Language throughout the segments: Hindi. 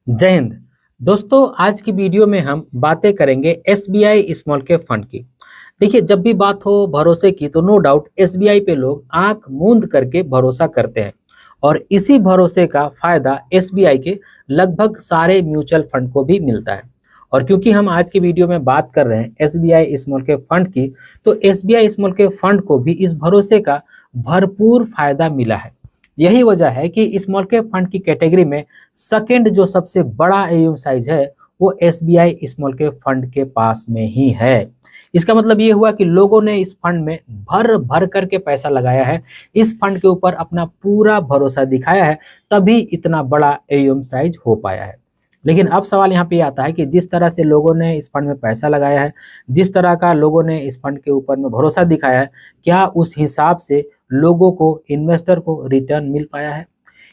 जय हिंद। दोस्तों, आज की वीडियो में हम बातें करेंगे एसबीआई स्मॉल कैप फंड की। देखिए, जब भी बात हो भरोसे की तो नो डाउट एसबीआई पे लोग आंख मूंद करके भरोसा करते हैं और इसी भरोसे का फायदा एसबीआई के लगभग सारे म्यूचुअल फंड को भी मिलता है। और क्योंकि हम आज की वीडियो में बात कर रहे हैं एसबीआई स्मॉल कैप फंड की, तो एसबीआई स्मॉल कैप फंड को भी इस भरोसे का भरपूर फायदा मिला है। यही वजह है कि स्मॉल कैप फंड की कैटेगरी में सेकंड जो सबसे बड़ा एयूएम साइज है वो एसबीआई स्मॉल कैप फंड के पास में ही है। इसका मतलब ये हुआ कि लोगों ने इस फंड में भर भर करके पैसा लगाया है, इस फंड के ऊपर अपना पूरा भरोसा दिखाया है, तभी इतना बड़ा एयूएम साइज हो पाया है। लेकिन अब सवाल यहाँ पे आता है कि जिस तरह से लोगों ने इस फंड में पैसा लगाया है, जिस तरह का लोगों ने इस फंड के ऊपर में भरोसा दिखाया है, क्या उस हिसाब से लोगों को, इन्वेस्टर को रिटर्न मिल पाया है?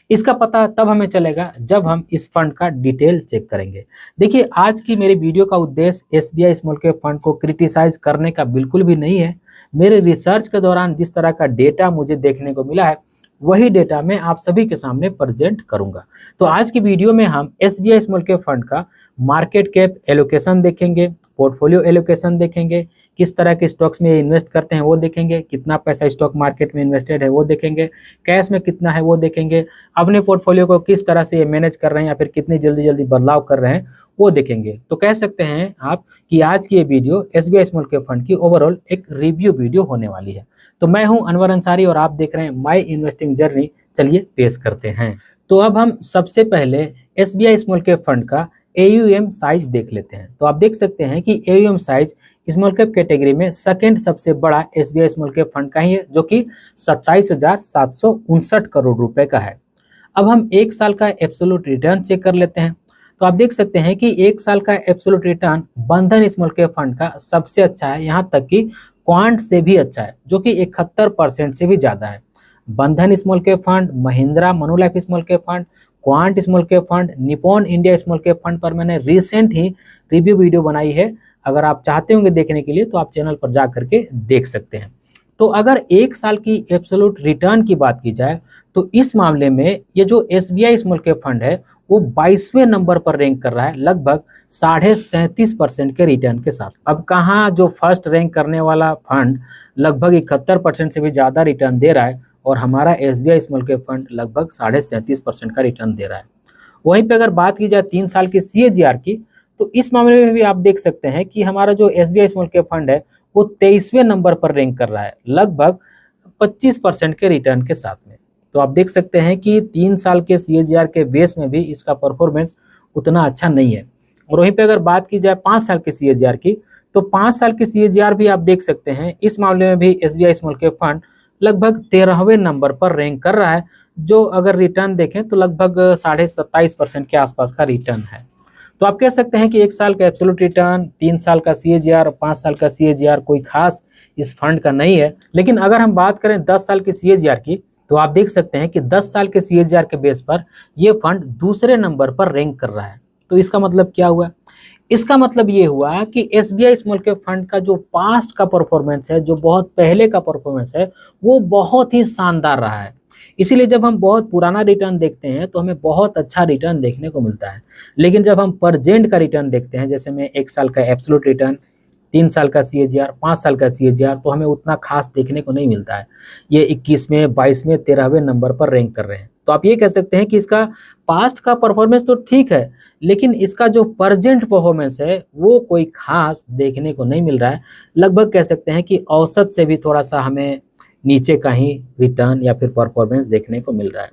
इसका पता तब हमें चलेगा जब हम इस फंड का डिटेल चेक करेंगे। देखिए, आज की मेरी वीडियो का उद्देश्य एसबीआई स्मॉल कैप फंड को क्रिटिसाइज करने का बिल्कुल भी नहीं है। मेरे रिसर्च के दौरान जिस तरह का डेटा मुझे देखने को मिला है, वही डेटा मैं आप सभी के सामने प्रेजेंट करूंगा। तो आज की वीडियो में हम एसबीआई स्मॉल कैप फंड का मार्केट कैप एलोकेशन देखेंगे, पोर्टफोलियो एलोकेशन देखेंगे, किस तरह के स्टॉक्स में इन्वेस्ट करते हैं वो देखेंगे, कितना पैसा स्टॉक मार्केट में इन्वेस्टेड है वो देखेंगे, कैश में कितना है वो देखेंगे, अपने पोर्टफोलियो को किस तरह से ये मैनेज कर रहे हैं या फिर कितनी जल्दी जल्दी बदलाव कर रहे हैं वो देखेंगे। तो कह सकते हैं आप कि आज की ये video SBI small cap fund की ओवरऑल एक रिव्यू वीडियो होने वाली है। तो मैं हूं अनवर अंसारी और आप देख रहे हैं माय इन्वेस्टिंग जर्नी। चलिए पेश करते हैं। तो अब हम सबसे पहले एसबीआई स्मॉल कैप फंड का एयूएम साइज देख लेते हैं। तो आप देख सकते हैं कि AUM size small cap category में सेकंड सबसे बड़ा एसबीआई स्मॉल कैप फंड का ही है, जो कि 27,759 करोड़ रुपए का है। अब हम एक साल का एब्सोल्यूट रिटर्न चेक कर लेते हैं। तो आप देख सकते हैं कि एक साल का एब्सोल्यूट रिटर्न बंधन स्मॉल कैप फंड का सबसे अच्छा है, यहाँ तक कि क्वांट से भी अच्छा है, जो कि 71% से भी ज्यादा है। बंधन small cap fund, Mahindra Manulife small cap fund, quant small cap fund, Nippon India small cap fund पर मैंने रिसेंट ही रिव्यू वीडियो बनाई है। अगर आप चाहते होंगे देखने के लिए तो आप चैनल पर जा करके देख सकते हैं। तो अगर एक साल की एब्सोल्यूट रिटर्न की बात की जाए तो इस मामले में ये जो एसबीआई स्मॉल कैप फंड है वो 22वें नंबर पर रैंक कर रहा है, लगभग 37.5% के रिटर्न के साथ। अब कहाँ जो फर्स्ट रैंक करने वाला फंड लगभग 71% से भी ज्यादा रिटर्न दे रहा है और हमारा एसबीआई स्मॉल कैप फंड लगभग 37.5% का रिटर्न दे रहा है। वहीं पे अगर बात की जाए 3 साल की सीएजीआर की, तो इस मामले में भी आप देख सकते हैं कि हमारा जो एसबीआई स्मॉल कैप फंड है वो 23वें नंबर पर रैंक कर रहा है, लगभग 25% के रिटर्न के साथ में। तो आप देख सकते हैं कि 3 साल के सीएजीआर के बेस में भी इसका परफॉर्मेंस उतना अच्छा नहीं है। और वहीं पे अगर बात की जाए 5 साल के सीएजीआर की, तो 5 साल के सीएजीआर भी आप देख सकते हैं, इस मामले में भी एसबीआई स्मॉल कैप फंड लगभग 13वें नंबर पर रैंक कर रहा है, जो अगर रिटर्न देखें तो लगभग 27.5% के आसपास का रिटर्न है। तो आप कह सकते हैं कि एक साल का एब्सोल्यूट रिटर्न, 3 साल का सीएजीआर, 5 साल का सीएजीआर कोई खास इस फंड का नहीं है। लेकिन अगर हम बात करें 10 साल की सीएजीआर की, तो आप देख सकते हैं कि 10 साल के सीएजीआर के बेस पर यह फंड दूसरे नंबर पर रैंक कर रहा है। तो इसका मतलब क्या हुआ? इसका मतलब ये हुआ कि एसबीआई स्मॉल कैप फंड का जो पास्ट का परफॉर्मेंस है, जो बहुत पहले का परफॉर्मेंस है, वो बहुत ही शानदार रहा है। इसीलिए जब हम बहुत पुराना रिटर्न देखते हैं तो हमें बहुत अच्छा रिटर्न देखने को मिलता है। लेकिन जब हम प्रेजेंट का रिटर्न देखते हैं, जैसे में एक साल का एब्सोल्यूट रिटर्न, 3 साल का सीएजीआर, 5 साल का सीएजीआर, तो हमें उतना खास देखने को नहीं मिलता है। ये 21वें, 22वें, 13वें नंबर पर रैंक कर रहे हैं। तो आप ये कह सकते हैं कि इसका पास्ट का परफॉर्मेंस तो ठीक है, लेकिन इसका जो प्रेजेंट परफॉर्मेंस है वो कोई खास देखने को नहीं मिल रहा है। लगभग कह सकते हैं कि औसत से भी थोड़ा सा हमें नीचे का ही रिटर्न या फिर परफॉर्मेंस देखने को मिल रहा है।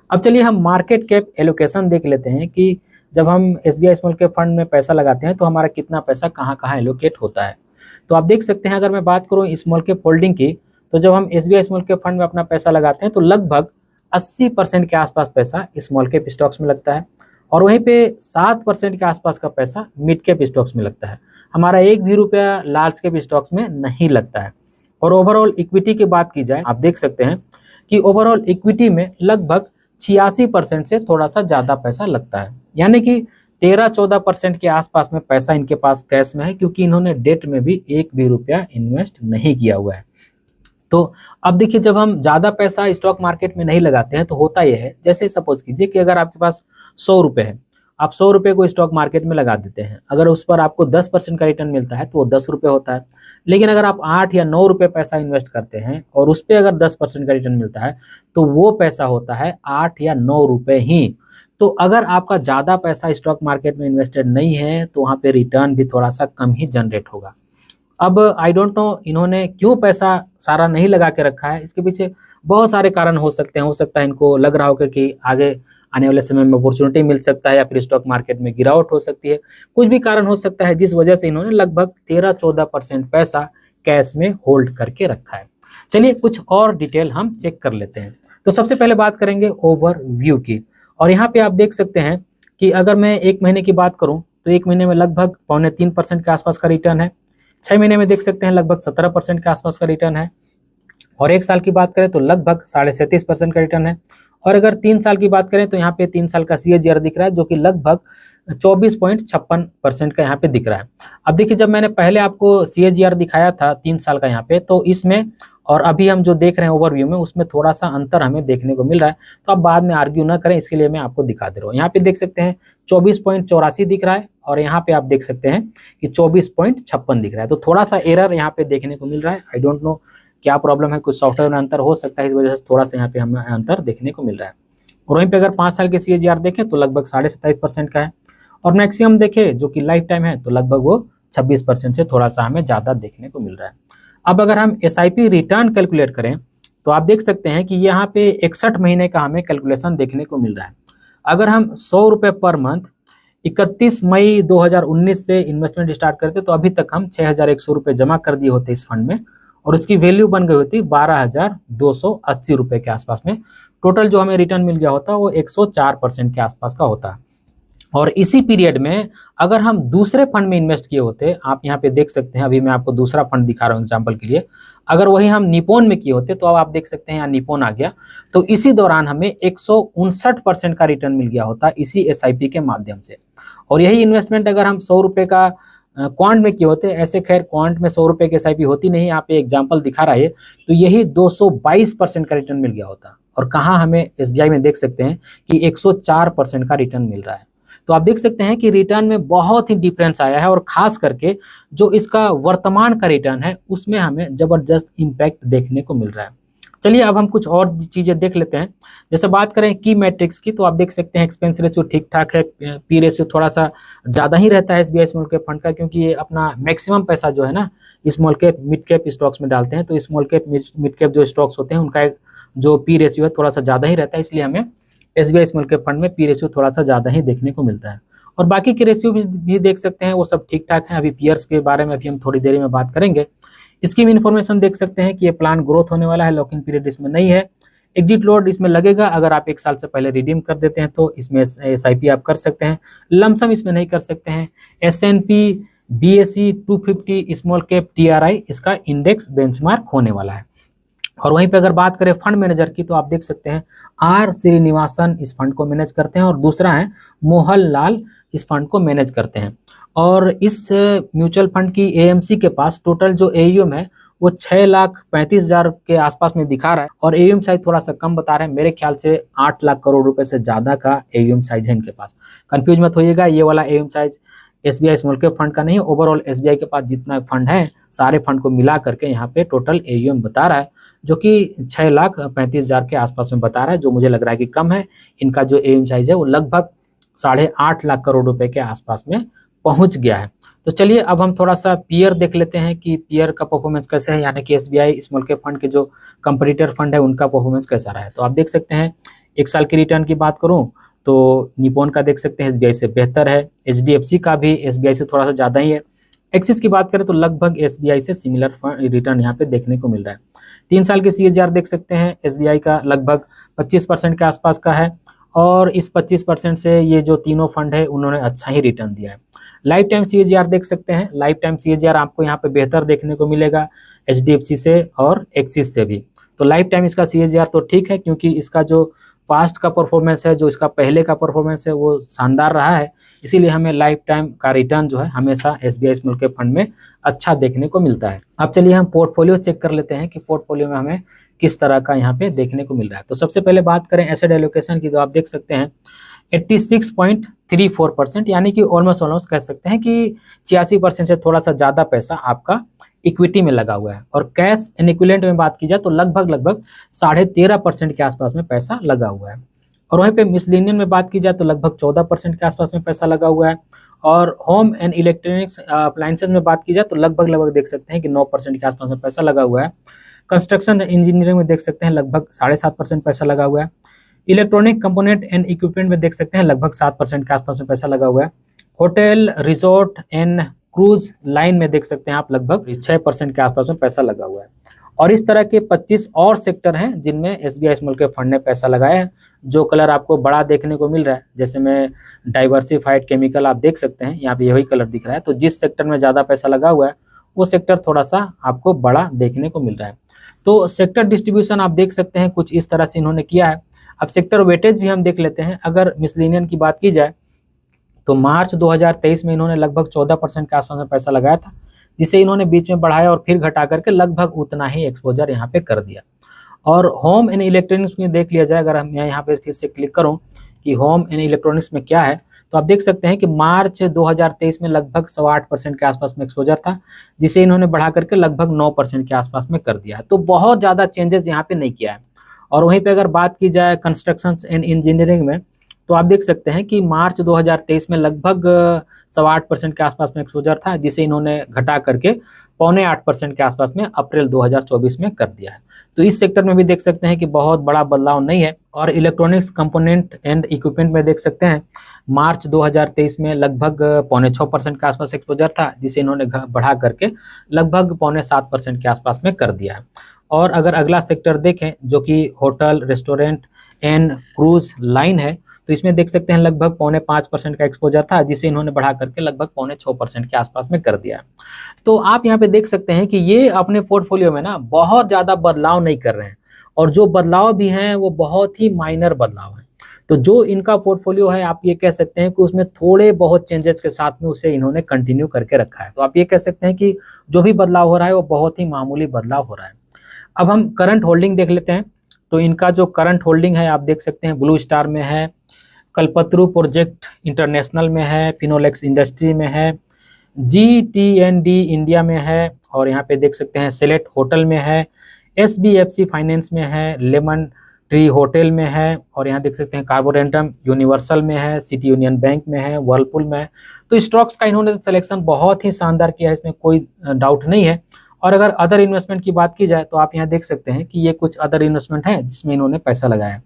अब चलिए हम मार्केट कैप एलोकेशन देख लेते हैं कि जब हम एसबीआई स्मॉल कैप फंड में पैसा लगाते हैं तो हमारा कितना पैसा कहाँ कहाँ एलोकेट होता है। तो आप देख सकते हैं, अगर मैं बात करूँ स्मॉल कैप होल्डिंग की, तो जब हम एसबीआई स्मॉल कैप फंड में अपना पैसा लगाते हैं तो लगभग 80% के आसपास पैसा स्मॉल कैप स्टॉक्स में लगता है और वहीं पे 7% के आसपास का पैसा मिड कैप स्टॉक्स में लगता है। हमारा एक भी रुपया लार्ज कैप स्टॉक्स में नहीं लगता है। और ओवरऑल इक्विटी की बात की जाए, आप देख सकते हैं कि ओवरऑल इक्विटी में लगभग 86% से थोड़ा सा ज्यादा पैसा लगता है, यानी कि 13-14% के आसपास में पैसा इनके पास कैश में है, क्योंकि इन्होंने डेट में भी एक भी रुपया इन्वेस्ट नहीं किया हुआ है। तो अब देखिए, जब हम ज्यादा पैसा स्टॉक मार्केट में नहीं लगाते हैं तो होता यह है, जैसे सपोज कीजिए कि अगर आपके पास 100 रुपए है आप 100 रुपये को स्टॉक मार्केट में लगा देते हैं, अगर उस पर आपको 10% का रिटर्न मिलता है तो वो 10 रुपये होता है। लेकिन अगर आप 8 या 9 रुपये पैसा इन्वेस्ट करते हैं और उस पर अगर 10% का रिटर्न मिलता है तो वो पैसा होता है 8 या 9 रुपये ही। तो अगर आपका ज़्यादा पैसा स्टॉक मार्केट में इन्वेस्टेड नहीं है तो वहाँ पे रिटर्न भी थोड़ा सा कम ही जनरेट होगा। अब आई डोंट नो इन्होंने क्यों पैसा सारा नहीं लगा के रखा है, इसके पीछे बहुत सारे कारण हो सकते हैं। हो सकता है इनको लग रहा होगा कि आगे आने वाले समय में अपॉर्चुनिटी मिल सकता है या फिर स्टॉक मार्केट में गिरावट हो सकती है, कुछ भी कारण हो सकता है जिस वजह से इन्होंने लगभग 13-14% पैसा कैश में होल्ड करके रखा है। चलिए कुछ और डिटेल हम चेक कर लेते हैं। तो सबसे पहले बात करेंगे ओवरव्यू की, और यहाँ पे आप देख सकते हैं कि अगर मैं 1 महीने की बात करूँ तो 1 महीने में लगभग 3.25% के आसपास का रिटर्न है। 6 महीने में देख सकते हैं लगभग 17% के आसपास का रिटर्न है, और 1 साल की बात करें तो लगभग 37.5% का रिटर्न है। और अगर 3 साल की बात करें तो यहाँ पे 3 साल का CAGR दिख रहा है जो कि लगभग 24.56% का यहाँ पे दिख रहा है। अब देखिए जब मैंने पहले आपको CAGR दिखाया था 3 साल का यहाँ पे, तो इसमें और अभी हम जो देख रहे हैं ओवरव्यू में उसमें थोड़ा सा अंतर हमें देखने को मिल रहा है। तो आप बाद में आर्ग्यू ना करें, इसके लिए मैं आपको दिखा दे रहा हूँ। यहाँ पे देख सकते हैं 24.84 दिख रहा है, और यहाँ पे आप देख सकते हैं कि 24.56 दिख रहा है। तो थोड़ा सा एरर यहाँ पे देखने को मिल रहा है। आई डोंट नो क्या प्रॉब्लम है, कुछ सॉफ्टवेयर में अंतर हो सकता है, इस वजह से थोड़ा सा यहाँ पे हमें अंतर देखने को मिल रहा है। और वहीं पे अगर 5 साल के CAGR देखें तो लगभग 27.5% का है, और मैक्सिमम देखें जो कि लाइफ टाइम है तो लगभग वो 26% से थोड़ा सा हमें ज़्यादा देखने को मिल रहा है। अब अगर हम SIP रिटर्न कैलकुलेट करें तो आप देख सकते हैं कि यहाँ पे 61 महीने का हमें कैलकुलेशन देखने को मिल रहा है। अगर हम 100 रुपये पर मंथ 31 मई 2019 से इन्वेस्टमेंट स्टार्ट करते तो अभी तक हम 6,100 रुपये जमा कर दिए होते इस फंड में, और इसकी वैल्यू बन गई होती 12,280 रुपये के आसपास में। टोटल जो हमें रिटर्न मिल गया होता वो 104% के आसपास का होता। और इसी पीरियड में अगर हम दूसरे फंड में इन्वेस्ट किए होते, आप यहाँ पे देख सकते हैं, अभी मैं आपको दूसरा फंड दिखा रहा हूँ एग्जाम्पल के लिए, अगर वही हम निपोन में किए होते तो अब आप देख सकते हैं यहाँ निपोन आ गया, तो इसी दौरान हमें 159% का रिटर्न मिल गया होता इसी SIP के माध्यम से। और यही इन्वेस्टमेंट अगर हम 100 रुपये का क्वांट में किए होते, ऐसे खैर क्वांट में 100 रुपये की SIP होती नहीं, यहाँ पे एग्जाम्पल दिखा रहा है, तो यही 222% का रिटर्न मिल गया होता। और कहाँ हमें SBI में देख सकते हैं कि 104% का रिटर्न मिल रहा है। तो आप देख सकते हैं कि रिटर्न में बहुत ही डिफरेंस आया है, और खास करके जो इसका वर्तमान का रिटर्न है उसमें हमें जबरदस्त इम्पैक्ट देखने को मिल रहा है। चलिए अब हम कुछ और चीज़ें देख लेते हैं। जैसे बात करें की मैट्रिक्स की, तो आप देख सकते हैं एक्सपेंस रेशियो ठीक ठाक है, P रेशियो थोड़ा सा ज़्यादा ही रहता है SBI स्मॉल कैप फंड का, क्योंकि ये अपना मैक्सिमम पैसा जो है ना small cap mid cap stocks में डालते हैं। तो स्मॉल कैप मिड कैप जो स्टॉक्स होते हैं उनका जो P रेशियो है थोड़ा सा ज़्यादा ही रहता है, इसलिए हमें SBI स्मॉल कैप फंड में P रेशियो थोड़ा सा ज़्यादा ही देखने को मिलता है। और बाकी के रेशियो भी देख सकते हैं, वो सब ठीक ठाक हैं। अभी पीयर्स के बारे में भी हम थोड़ी देर में बात करेंगे। इसकी भी इन्फॉर्मेशन देख सकते हैं कि ये प्लान ग्रोथ होने वाला है, लॉकिंग पीरियड इसमें नहीं है, एग्जिट लोड इसमें लगेगा अगर आप 1 साल से पहले रिडीम कर देते हैं तो इसमें SIP आप कर सकते हैं, लमसम इसमें नहीं कर सकते हैं। S&P BSE 250 small cap TRI इसका इंडेक्स बेंचमार्क होने वाला है। और वहीं पे अगर बात करें फंड मैनेजर की, तो आप देख सकते हैं R श्रीनिवासन इस फंड को मैनेज करते हैं, और दूसरा है मोहन लाल इस फंड को मैनेज करते हैं। और इस म्यूचुअल फंड की AMC के पास टोटल जो AUM है वो 6,35,000 के आसपास में दिखा रहा है, और AUM साइज थोड़ा सा कम बता रहे हैं, मेरे ख्याल से 8 लाख करोड़ रुपए से ज़्यादा का AUM साइज है इनके पास। कंफ्यूज मत होइएगा, ये वाला AUM size SBI small cap fund का नहीं, ओवरऑल SBI के पास जितना फंड है सारे फंड को मिला करके यहाँ पे टोटल AUM बता रहा है, जो कि 6,35,000 के आसपास में बता रहा है, जो मुझे लग रहा है कि कम है। इनका जो AUM साइज है वो लगभग 8.5 लाख करोड़ रुपए के आसपास में पहुंच गया है। तो चलिए अब हम थोड़ा सा पीयर देख लेते हैं कि पीयर का परफॉर्मेंस कैसे है, यानी कि SBI स्मॉल कैप फंड के जो कंपटीटर फंड है उनका परफॉर्मेंस कैसा रहा है। तो आप देख सकते हैं 1 साल की रिटर्न की बात करूं तो निपोन का देख सकते हैं SBI से बेहतर है, HDFC का भी SBI से थोड़ा सा ज़्यादा ही है। एक्सिस की बात करें तो लगभग SBI से सिमिलर रिटर्न यहाँ पे देखने को मिल रहा है। 3 साल के CAGR देख सकते हैं SBI का लगभग 25% के आसपास का है, और इस 25% से ये जो तीनों फंड है उन्होंने अच्छा ही रिटर्न दिया है। लाइफ टाइम CAGR देख सकते हैं, लाइफ टाइम CAGR आपको यहाँ पे बेहतर देखने को मिलेगा HDFC से और एक्सिस से भी। तो लाइफ टाइम इसका CAGR तो ठीक है, क्योंकि इसका जो पास्ट का परफॉर्मेंस है, जो इसका पहले का परफॉर्मेंस है वो शानदार रहा है, इसीलिए हमें लाइफ टाइम का रिटर्न जो है हमेशा SBI स्मॉल कैप फंड में अच्छा देखने को मिलता है। अब चलिए हम पोर्टफोलियो चेक कर लेते हैं कि पोर्टफोलियो में हमें किस तरह का यहाँ पे देखने को मिल रहा है। तो सबसे पहले बात करें एसेट एलोकेशन की, तो आप देख सकते हैं 34%, यानी कि ऑलमोस्ट कह सकते हैं कि 86% से थोड़ा सा ज़्यादा पैसा आपका इक्विटी में लगा हुआ है। और कैश इक्विवेलेंट में बात की जाए तो लगभग 13.5% के आसपास में पैसा लगा हुआ है। और वहीं पे मिसलेनियन में बात की जाए तो लगभग 14% के आसपास में पैसा लगा हुआ है। और होम एंड इलेक्ट्रॉनिक्स अप्लायंसेज में बात की जाए तो लगभग देख सकते हैं कि 9% के आसपास में पैसा लगा हुआ है। कंस्ट्रक्शन इंजीनियरिंग में देख सकते हैं लगभग 7.5% पैसा लगा हुआ है। इलेक्ट्रॉनिक कंपोनेंट एंड इक्विपमेंट में देख सकते हैं लगभग 7% के आसपास में पैसा लगा हुआ है। Hotel resort and cruise line में देख सकते हैं आप लगभग 6% के आसपास में पैसा लगा हुआ है। और इस तरह के 25 और सेक्टर हैं जिनमें एसबीआई स्मॉल कैप फंड ने पैसा लगाया है। जो कलर आपको बड़ा देखने को मिल रहा है, जैसे में डाइवर्सिफाइड केमिकल आप देख सकते हैं, यहाँ पे यही कलर दिख रहा है। तो जिस सेक्टर में ज़्यादा पैसा लगा हुआ है वो सेक्टर थोड़ा सा आपको बड़ा देखने को मिल रहा है। तो सेक्टर डिस्ट्रीब्यूशन आप देख सकते हैं कुछ इस तरह से इन्होंने किया है। अब सेक्टर वेटेज भी हम देख लेते हैं। अगर मिसलेनियन की बात की जाए तो मार्च 2023 में इन्होंने लगभग 14% के आसपास में पैसा लगाया था, जिसे इन्होंने बीच में बढ़ाया और फिर घटा करके लगभग उतना ही एक्सपोजर यहाँ पे कर दिया। और होम एंड इलेक्ट्रॉनिक्स में देख लिया जाए, अगर हम यहाँ पे फिर से क्लिक करूँ कि होम एंड इलेक्ट्रॉनिक्स में क्या है, तो आप देख सकते हैं कि मार्च 2023 में लगभग 8.25% के आसपास में एक्सपोजर था, जिसे इन्होंने बढ़ा करके लगभग 9% के आसपास में कर दिया है। तो बहुत ज़्यादा चेंजेस यहाँ पे नहीं किया है। और वहीं पे अगर बात की जाए कंस्ट्रक्शन एंड इंजीनियरिंग में, तो आप देख सकते हैं कि मार्च 2023 में लगभग 8.25% के आसपास में एक्सपोजर था, जिसे इन्होंने घटा करके 7.25% के आसपास में अप्रैल 2024 में कर दिया है। तो इस सेक्टर में भी देख सकते हैं कि बहुत बड़ा बदलाव नहीं है। और इलेक्ट्रॉनिक्स कंपोनेंट एंड इक्विपमेंट में देख सकते हैं मार्च 2023 में लगभग 6.25% के आसपास एक्सपोजर था, जिसे इन्होंने बढ़ा करके लगभग 6.25% के आसपास में कर दिया है। और अगर अगला सेक्टर देखें जो कि hotel restaurant and cruise line है, तो इसमें देख सकते हैं लगभग 5.25% का एक्सपोजर था, जिसे इन्होंने बढ़ा करके लगभग 6.25% के आसपास में कर दिया है। तो आप यहाँ पे देख सकते हैं कि ये अपने पोर्टफोलियो में ना बहुत ज़्यादा बदलाव नहीं कर रहे हैं, और जो बदलाव भी हैं वो बहुत ही माइनर बदलाव हैं। तो जो इनका पोर्टफोलियो है, आप ये कह सकते हैं कि उसमें थोड़े बहुत चेंजेस के साथ में उसे इन्होंने कंटिन्यू करके रखा है। तो आप ये कह सकते हैं कि जो भी बदलाव हो रहा है वो बहुत ही मामूली बदलाव हो रहा है। अब हम करंट होल्डिंग देख लेते हैं। तो इनका जो करंट होल्डिंग है आप देख सकते हैं ब्लू स्टार में है, कल्पतरू प्रोजेक्ट इंटरनेशनल में है, फिनोलेक्स इंडस्ट्री में है, GT&D इंडिया में है, और यहाँ पे देख सकते हैं सेलेक्ट होटल में है, SBFC फाइनेंस में है, लेमन ट्री होटल में है, और यहाँ देख सकते हैं कार्बोरेंटम यूनिवर्सल में है, सिटी यूनियन बैंक में है, वर्लपुल में है। तो स्टॉक्स का इन्होंने सिलेक्शन बहुत ही शानदार किया है, इसमें कोई डाउट नहीं है। और अगर अदर इन्वेस्टमेंट की बात की जाए तो आप यहाँ देख सकते हैं कि ये कुछ अदर इन्वेस्टमेंट है जिसमें इन्होंने पैसा लगाया।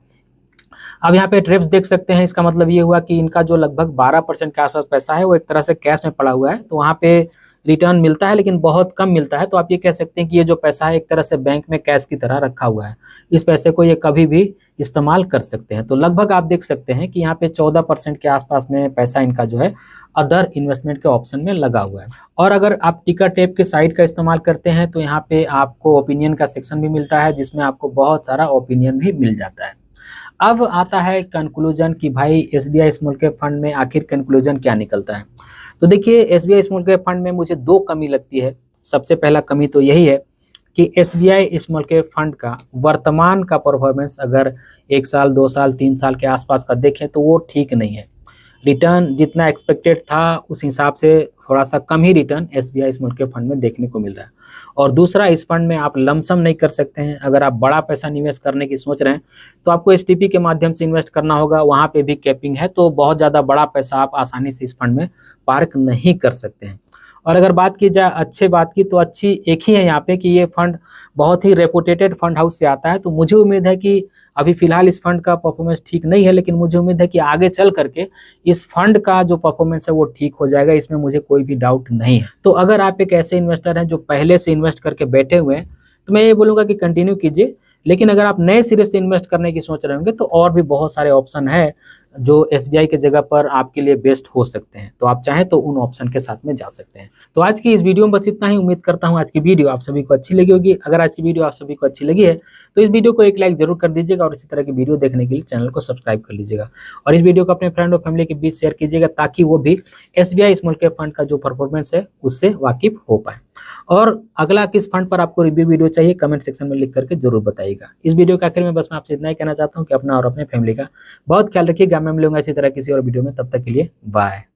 अब यहाँ पे ट्रेप्स देख सकते हैं, इसका मतलब ये हुआ कि इनका जो लगभग 12% के आसपास पैसा है वो एक तरह से कैश में पड़ा हुआ है। तो वहाँ पे रिटर्न मिलता है लेकिन बहुत कम मिलता है। तो आप ये कह सकते हैं कि ये जो पैसा है एक तरह से बैंक में कैश की तरह रखा हुआ है, इस पैसे को ये कभी भी इस्तेमाल कर सकते हैं। तो लगभग आप देख सकते हैं कि यहाँ पे 14% के आसपास में पैसा इनका जो है अदर इन्वेस्टमेंट के ऑप्शन में लगा हुआ है। और अगर आप टिकर टेप के साइट का इस्तेमाल करते हैं तो यहाँ पे आपको ओपिनियन का सेक्शन भी मिलता है, जिसमें आपको बहुत सारा ओपिनियन भी मिल जाता है। अब आता है कंक्लूजन कि भाई एसबीआई स्मॉल कैप फंड में आखिर कंक्लूजन क्या निकलता है। तो देखिए, एसबीआई स्मॉल कैप फंड में मुझे 2 कमी लगती है। सबसे पहला कमी तो यही है कि एसबीआई स्मॉल कैप फंड का वर्तमान का परफॉर्मेंस अगर 1 साल 2 साल 3 साल के आसपास का देखें तो वो ठीक नहीं है। रिटर्न जितना एक्सपेक्टेड था उस हिसाब से थोड़ा सा कम ही return SBI small cap fund में देखने को मिल रहा है। और दूसरा, इस फंड में आप लमसम नहीं कर सकते हैं। अगर आप बड़ा पैसा निवेश करने की सोच रहे हैं तो आपको एसटीपी के माध्यम से इन्वेस्ट करना होगा, वहाँ पे भी कैपिंग है। तो बहुत ज़्यादा बड़ा पैसा आप आसानी से इस फंड में पार्क नहीं कर सकते हैं। और अगर बात की जाए अच्छे बात की, तो अच्छी एक ही है यहाँ पे कि ये फंड बहुत ही रेपुटेटेड फंड हाउस से आता है। तो मुझे उम्मीद है कि अभी फिलहाल इस फंड का परफॉर्मेंस ठीक नहीं है, लेकिन मुझे उम्मीद है कि आगे चल करके इस फंड का जो परफॉर्मेंस है वो ठीक हो जाएगा, इसमें मुझे कोई भी डाउट नहीं है। तो अगर आप एक ऐसे इन्वेस्टर हैं जो पहले से इन्वेस्ट करके बैठे हुए हैं तो मैं ये बोलूँगा कि कंटिन्यू कीजिए। लेकिन अगर आप नए सिरे से इन्वेस्ट करने की सोच रहे होंगे तो और भी बहुत सारे ऑप्शन है जो एसबीआई के जगह पर आपके लिए बेस्ट हो सकते हैं। तो आप चाहें तो उन ऑप्शन के साथ में जा सकते हैं। तो आज की इस वीडियो में बस इतना ही। उम्मीद करता हूं आज की वीडियो आप सभी को अच्छी लगी होगी। अगर आज की वीडियो आप सभी को अच्छी लगी है तो इस वीडियो को एक लाइक जरूर कर दीजिएगा, और इसी तरह की वीडियो देखने के लिए चैनल को सब्सक्राइब कर लीजिएगा, और इस वीडियो को अपने फ्रेंड और फैमिली के बीच शेयर कीजिएगा ताकि वो भी एसबीआई स्मॉल कैप फंड का जो परफॉर्मेंस है उससे वाकिफ हो पाए। और अगला किस फंड पर आपको रिव्यू वीडियो चाहिए कमेंट सेक्शन में लिख करके जरूर बताइएगा। इस वीडियो के आखिर में बस मैं आपसे इतना ही कहना चाहता हूँ कि अपना और अपने फैमिली का बहुत ख्याल रखिएगा। मैं मिलूंगा इसी तरह किसी और वीडियो में, तब तक के लिए बाय।